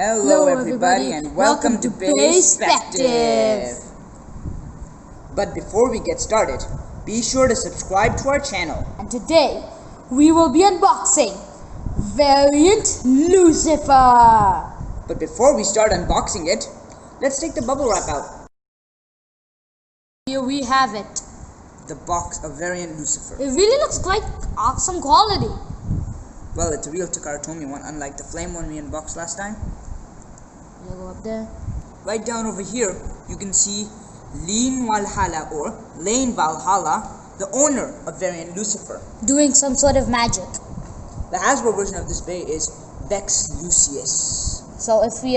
Hello everybody and welcome to BeySpective. But before we get started, be sure to subscribe to our channel. And today we will be unboxing Variant Lucifer. But before we start unboxing it, let's take the bubble wrap out. Here we have it. The box of Variant Lucifer. It really looks like awesome quality. Well, it's a real Takara one, unlike the Flame one we unboxed last time. You go up there. Right down over here, you can see Lain Valhalla or Lain Valhalla, the owner of Variant Lucifer, doing some sort of magic. The Hasbro version of this Bey is Vex Lucius. So if we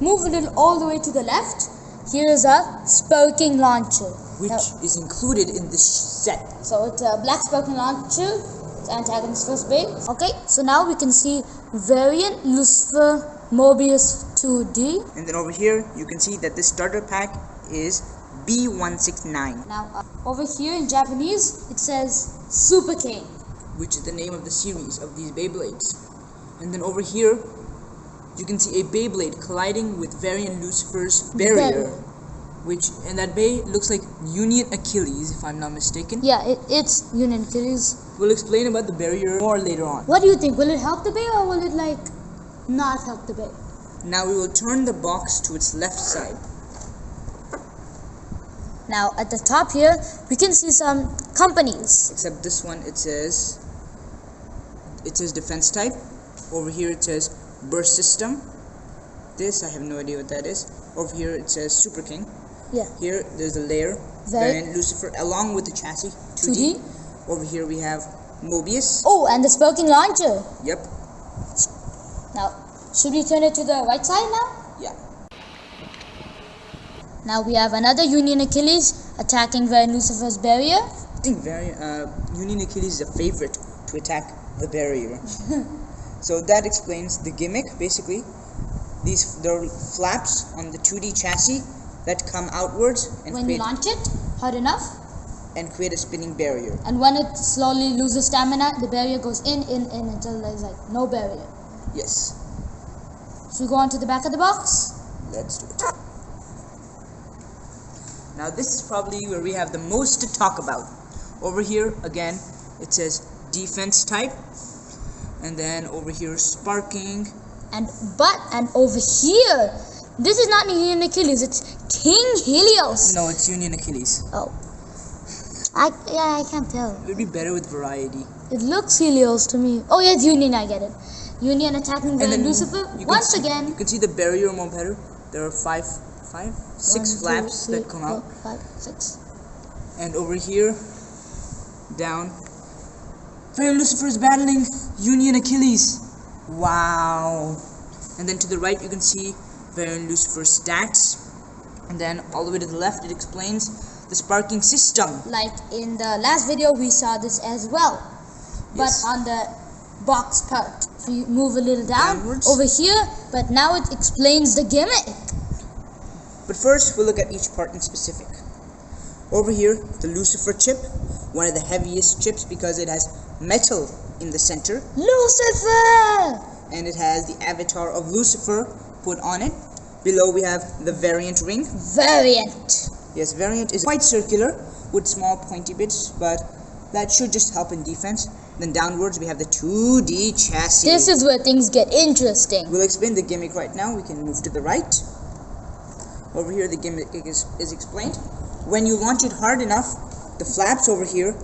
move a little all the way to the left, here is a Superking launcher, which is included in this set. So it's a black Superking launcher. It's Antagonist first Bey. Okay, so now we can see Variant Lucifer Mobius 2D. And then over here, you can see that this starter pack is B169. Now, over here in Japanese, it says Superking, which is the name of the series of these Beyblades. And then over here, you can see a Beyblade colliding with Variant Lucifer's barrier. And that Bey looks like Union Achilles, if I'm not mistaken. Yeah, it's Union Achilles. We'll explain about the barrier more later on. What do you think? Will it help the Bey or will it not help the Bey? Now we will turn the box to its left side. Now at the top here, we can see some companies. Except this one, it says defense type. Over here it says burst system. This, I have no idea what that is. Over here it says Superking. Yeah. Here there's a layer, Variant Lucifer, along with the chassis, 2D. Over here we have Mobius. Oh, and the Superking launcher. Yep. Now, should we turn it to the right side now? Yeah. Now we have another Union Achilles attacking Variant Lucifer's barrier. I think Union Achilles is a favorite to attack the barrier. So that explains the gimmick, basically. There are flaps on the 2D chassis that come outwards and when you launch it hard enough and create a spinning barrier. And when it slowly loses stamina, the barrier goes in until there's no barrier. Yes. Should we go on to the back of the box? Let's do it. Now this is probably where we have the most to talk about. Over here, again, it says defense type. And then over here, Sparking. And over here, this is not Union Achilles, it's King Helios. No, it's Union Achilles. Oh. I can't tell. It would be better with variety. It looks Helios to me. Oh yeah, it's Union, I get it. Union attacking Variant Lucifer once again. You can see the barrier more better. There are six flaps that come out. 5, 6. And over here, down, Variant Lucifer is battling Union Achilles. Wow. And then to the right, you can see Variant Lucifer's stats. And then all the way to the left, it explains the sparking system. Like in the last video, we saw this as well. Yes. But on the box part, if you move a little downwards over here, but now it explains the gimmick. But first, we'll look at each part in specific. Over here, the Lucifer chip, one of the heaviest chips because it has metal in the center. Lucifer! And it has the avatar of Lucifer put on it. Below we have the Variant ring. Variant. Yes, Variant is quite circular with small pointy bits, but that should just help in defense. Then downwards we have the 2D chassis. This is where things get interesting. We'll explain the gimmick right now. We can move to the right. Over here the gimmick is explained. When you launch it hard enough, the flaps over here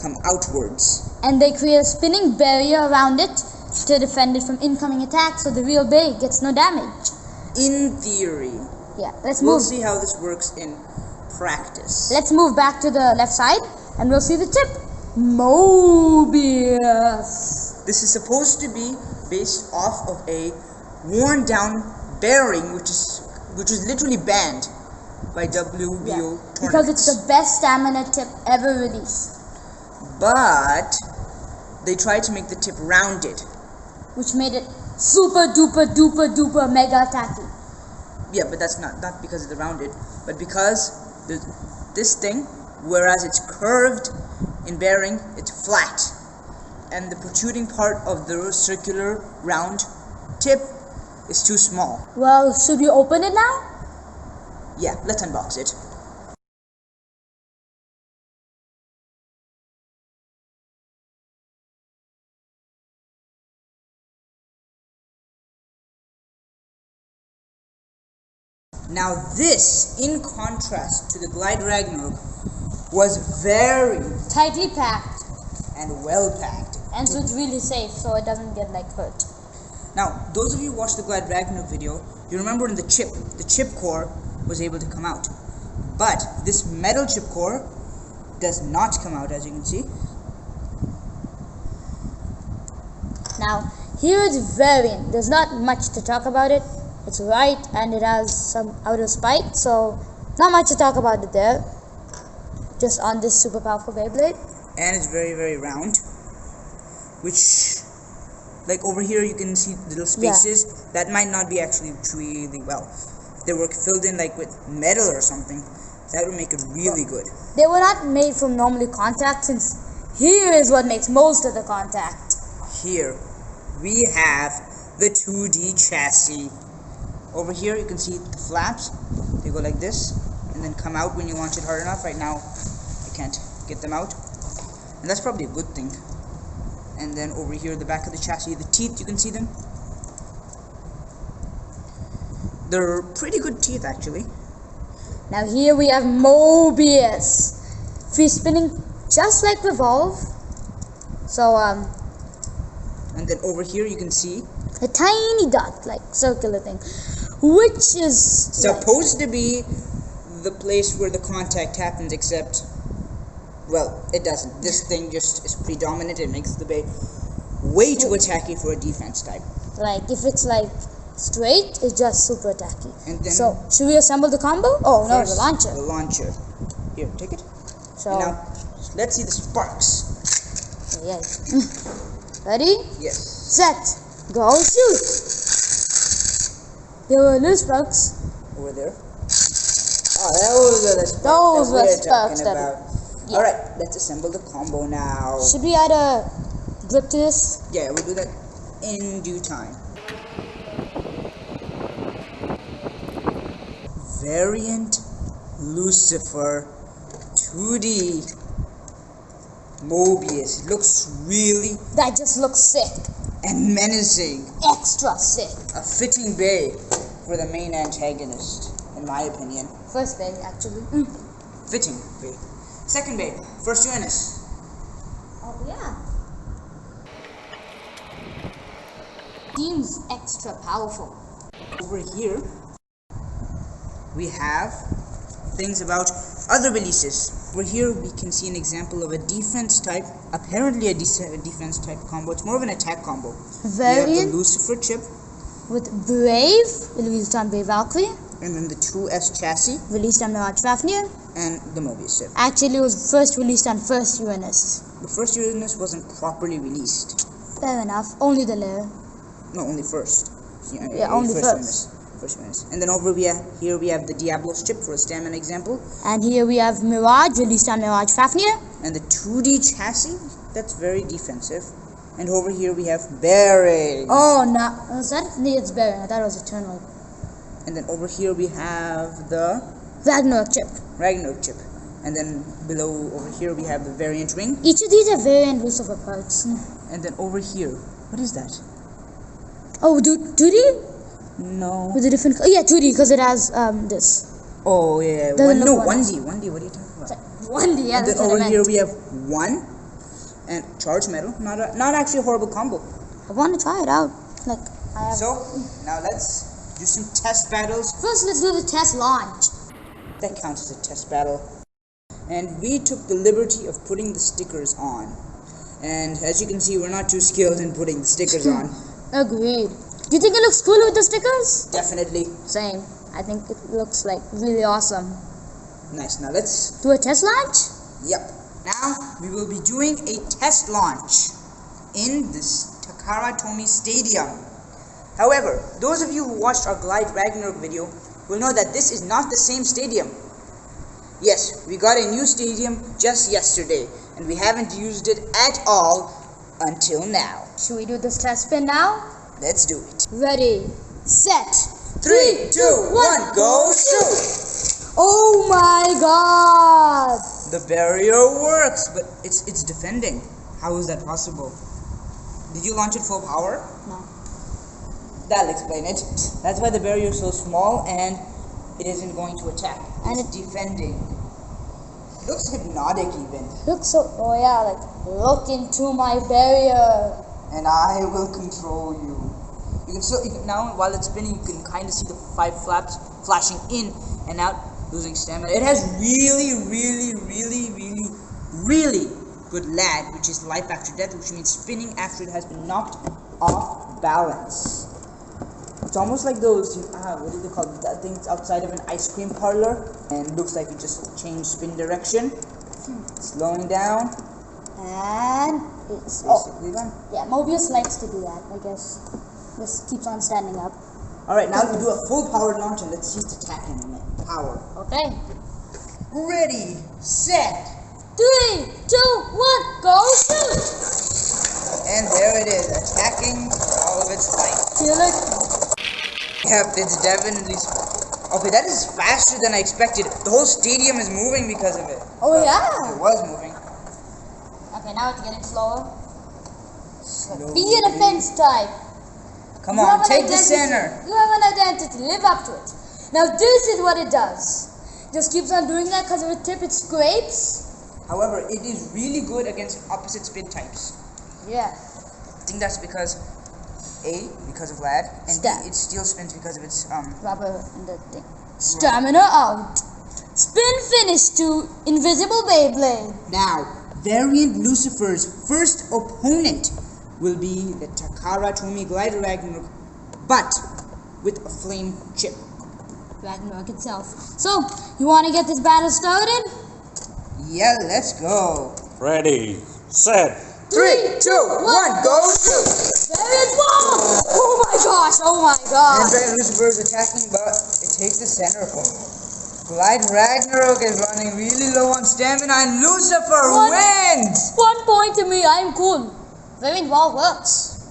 come outwards. And they create a spinning barrier around it to defend it from incoming attacks so the real Bey gets no damage. In theory. Yeah, we'll see how this works in practice. Let's move back to the left side and we'll see the tip. Mobius. This is supposed to be based off of a worn down bearing which is literally banned by WBO tournaments. Because it's the best stamina tip ever released. But they tried to make the tip rounded, which made it super duper duper duper mega attacky. Yeah, but that's not because of the rounded, but because this thing, whereas it's curved in bearing, it's flat. And the protruding part of the circular round tip is too small. Well, should we open it now? Yeah, let's unbox it. Now this, in contrast to the Glide Ragnaruk, was very tightly packed and well packed. And so it's really safe, so it doesn't get like hurt. Now, those of you who watched the Glide Ragnaruk video, you remember in the chip core was able to come out. But this metal chip core does not come out, as you can see. Now, here is the variant. There's not much to talk about it. It's white and it has some outer spike, so not much to talk about it there. Just on this super powerful Beyblade. And it's very, very round. Which, like over here you can see little spaces. That might not be actually really well. If they were filled in like with metal or something, that would make it really good. They were not made from normally contact, since here is what makes most of the contact. Here we have the 2D chassis. Over here you can see the flaps. They go like this and then come out when you want it hard enough. Right now I can't get them out, and that's probably a good thing. And then over here the back of the chassis, the teeth, you can see them. They're pretty good teeth actually. Now here we have Mobius. Free spinning just like Revolve. So and then over here you can see a tiny dot, like circular thing, which is supposed to be the place where the contact happens, except, well, it doesn't. This thing just is predominant. It makes the Bey way too attacky for a defense type. Like, if it's like straight, it's just super attacky. And then, so, should we assemble the combo? Oh, no, the launcher. The launcher. Here, take it. So, and now, let's see the sparks. Yeah. Ready? Yes. Set. Go shoot. There were little sparks. Over there. Oh, those are the sparks those that were we're sparks talking about. Yeah. Alright, let's assemble the combo now. Should we add a grip to this? Yeah, we'll do that in due time. Variant Lucifer 2D Mobius. It looks really... That just looks sick. And menacing. Extra sick. A fitting Bey for the main antagonist, in my opinion. First Bey, actually. Fitting Bey. Second Bey, first Uranus. Oh, yeah. Seems extra powerful. Over here, we have things about other releases. Over here, we can see an example of a defense type, apparently a defense type combo. It's more of an attack combo. Variant. We have the Lucifer chip. With Brave, released on Brave Valkyrie. And then the 2S chassis. Released on Mirage Fafnir. And the Mobius chip. Actually, it was first released on first Uranus. The first Uranus wasn't properly released. Fair enough. Only the layer. No, only first. Yeah, only first. And then over here we have the Diablo's chip for a stamina example. And here we have Mirage, released on Mirage Fafnir. And the 2D chassis, that's very defensive. And over here we have Bearing. Oh, no. Was that? Nee, it's Bearing. I thought it was Eternal. And then over here we have the Ragnarok chip. Ragnarok chip. And then below over here we have the variant ring. Each of these are variant Lucifer parts. And then over here, what is that? Oh, 2D? No. With a different... Oh, yeah, 2D, because it has this. Oh, yeah. 1D. 1D, what are you talking about? 1D, yeah, and then over here we have 1 and charged metal. Not actually a horrible combo. I want to try it out. Like, I have... So, now let's do some test battles. First, let's do the test launch. That counts as a test battle. And we took the liberty of putting the stickers on. And as you can see, we're not too skilled in putting the stickers on. Agreed. Do you think it looks cool with the stickers? Definitely. Same. I think it looks like really awesome. Nice. Now let's do a test launch? Yep. Now we will be doing a test launch in this Takara Tomy Stadium. However, those of you who watched our Glide Ragnaruk video will know that this is not the same stadium. Yes, we got a new stadium just yesterday, and we haven't used it at all until now. Should we do this test spin now? Let's do it. Ready, set. 3, 2, 1, go shoot! Oh my god! The barrier works, but it's defending. How is that possible? Did you launch it full power? No. That'll explain it. That's why the barrier is so small and it isn't going to attack. And it's defending. It looks hypnotic even. Looks so, oh yeah, like, look into my barrier. And I will control you. You can still, now while it's spinning, you can kind of see the 5 flaps flashing in and out, losing stamina. It has really good lag, which is life after death, which means spinning after it has been knocked off balance. It's almost like those, what do they call it? That thing's outside of an ice cream parlor, and it looks like you just changed spin direction. Slowing down. And it's basically done. Yeah, Mobius likes to do that, I guess. Just keeps on standing up. Alright, now we do a full powered launch and let's see its attacking power. Okay. Ready, set, 3, 2, 1, go shoot! and there it is, attacking all of its life. Kill it. Yep, it's definitely. Okay, that is faster than I expected. The whole stadium is moving because of it. Oh yeah. It was moving. Okay, now it's getting slower. Be a defense type. Come on, take the center. You have an identity. Live up to it. Now this is what it does. Just keeps on doing that because of the tip it scrapes. However, it is really good against opposite spin types. Yeah. I think that's because because of lag, and B, it still spins because of its rubber and the thing. Stamina out. Spin finish to invisible Beyblade. Now, Variant Lucifer's first opponent will be the Takara Tomy Glide Ragnaruk, but with a flame chip. Ragnarok itself. So, you want to get this battle started? Yeah, let's go. Ready, set. 3, 2, 1, go shoot! Variant wall! Oh my gosh, oh my god. And Variant Lucifer is attacking, but it takes the center. Glide Ragnarok is running really low on stamina, and Lucifer wins! 1 point to me, I'm cool. Variant wall works.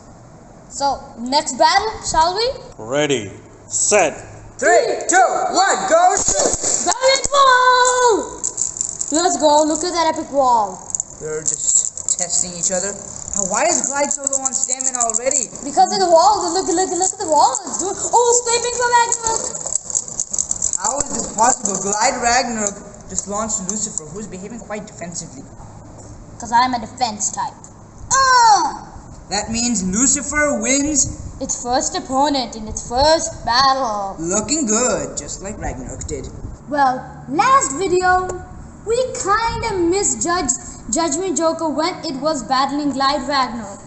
So, next battle, shall we? Ready, set. 3, 2, 1, go shoot! Variant wall! Let's go, look at that epic wall. They're just testing each other. Now, why is Glide so low on stamina already? Because of the wall, look at the wall. It's doing, scraping from Ragnarok. How is this possible? Glide Ragnarok just launched Lucifer, who is behaving quite defensively. Because I'm a defense type. That means Lucifer wins its first opponent in its first battle. looking good, just like Ragnarok did. Well, last video, we kinda misjudged Judgement Joker when it was battling Glide Ragnarok.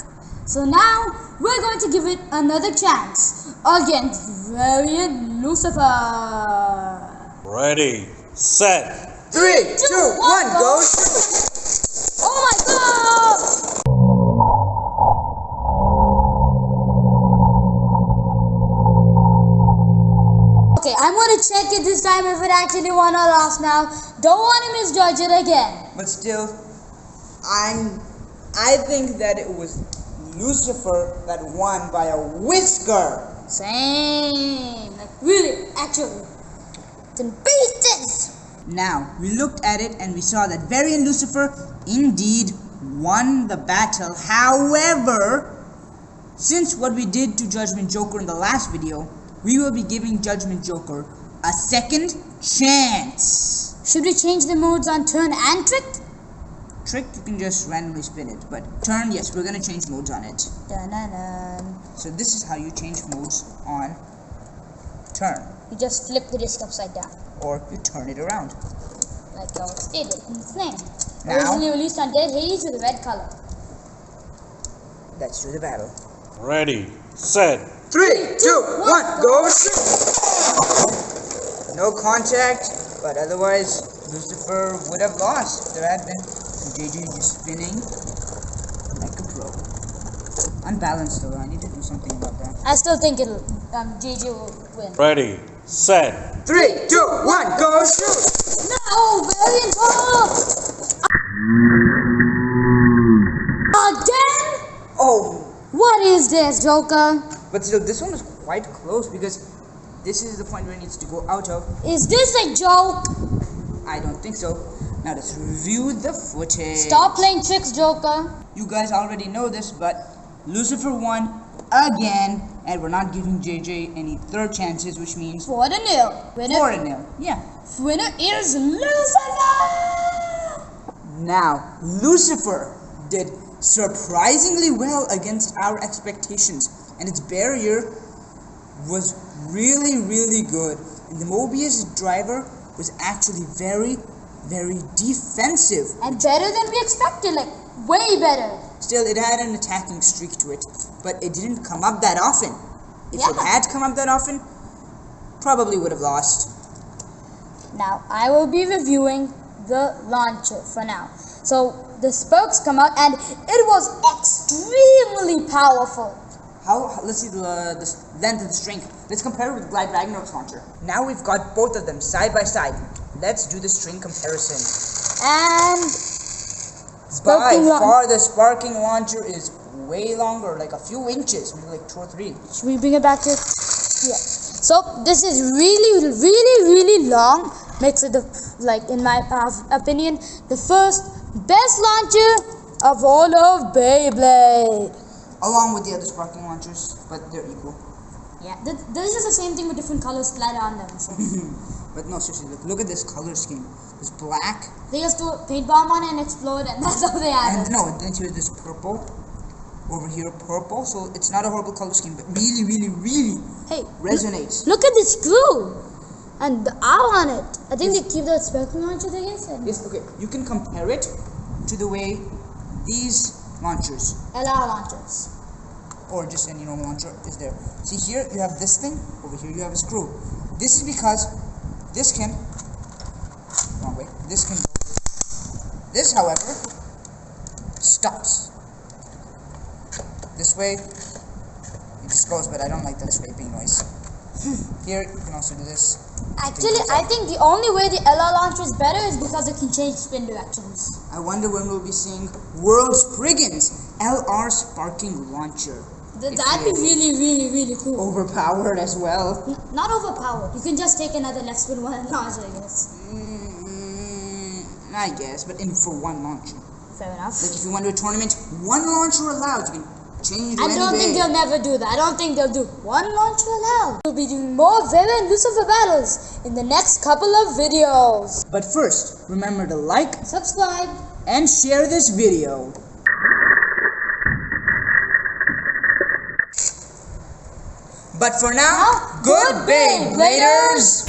So now, we're going to give it another chance against Variant Lucifer. Ready, set. 3, 2, 1, go shoot! Oh my god! Okay, I'm gonna check it this time if it actually won or lost now. Don't want to misjudge it again. But still, I think that it was Lucifer that won by a whisker. Same. Like, really, actually. Then beat this! Now, we looked at it and we saw that Variant Lucifer indeed won the battle. However, since what we did to Judgement Joker in the last video, we will be giving Judgement Joker a second chance. Should we change the modes on turn and trick? Trick, you can just randomly spin it, but turn, yes, we're gonna change modes on it. Dun-dun-dun. So this is how you change modes on turn, You just flip the disc upside down, or you turn it around. like how it stated in its name. Now- Originally released on Dead Hades with a red color. Let's do the battle. Ready, set. 3, 2, 1, go shoot! No contact, but otherwise Lucifer would have lost if there had been. JJ just spinning like a pro. Unbalanced though, I need to do something about that. I still think it'll, JJ will win. Ready, set. 3, 2, 1, go shoot! No, Variant Wall! Again? Oh, What is this, Joker? but still, this one was quite close because this is the point where it needs to go out of. Is this a joke? I don't think so. Now let's review the footage. Stop playing tricks, Joker. You guys already know this, but Lucifer won again, and we're not giving JJ any third chances, which means 4-0. Winner. 4-0. Yeah. Winner is Lucifer. Now, Lucifer did surprisingly well against our expectations, and its barrier was really, really good. And the Mobius driver was actually very, very defensive. And better than we expected, like way better. Still, it had an attacking streak to it, but it didn't come up that often. If Yeah. it had come up that often, probably would have lost. Now, I will be reviewing the launcher for now. So, the spokes come out and it was extremely powerful. Let's see the length and the strength. Let's compare it with Glide Ragnaruk's launcher. Now we've got both of them side by side. Let's do the string comparison. And By Sparking far, the Sparking launcher is way longer, like a few inches, maybe like 2 or 3. should we bring it back to it? Yeah. So this is really, really, really long. Makes it like in my opinion the first best launcher of all of Beyblade. Along with the other Sparking launchers, but they're equal. Yeah, this is the same thing with different colors splattered on them. So. But no, seriously, look at this color scheme. There's black, They just do a paint bomb on it and explode, and that's how they have and it. no, then here's this purple. Over here, purple. So it's not a horrible color scheme, but really, really, really Hey, resonates. look at the screw and the owl on it. I think they keep the Sparking launcher there. Yes, okay. You can compare it to the way these launchers, LR launchers. or just any normal launcher, is there. See here, you have this thing. Over here, you have a screw. This is because this can, wrong way, this can go. This, however, stops. This way, it just goes, but I don't like that scraping noise. Here, you can also do this. Actually, I think the only way the LR launcher is better is because it can change spin directions. I wonder when we'll be seeing World Spriggan's LR Sparking launcher. That'd be really, really, really cool. Overpowered as well. Not overpowered. You can just take another left spin one and launch it, I guess. I guess, but for one launcher. Fair enough. Like if you went to a tournament, one launcher allowed. You can change I don't think they'll never do that. I don't think they'll do one launcher allowed. We'll be doing more Vera and Lucifer battles in the next couple of videos. But first, remember to like Subscribe. and share this video. But for now, good Beybladers!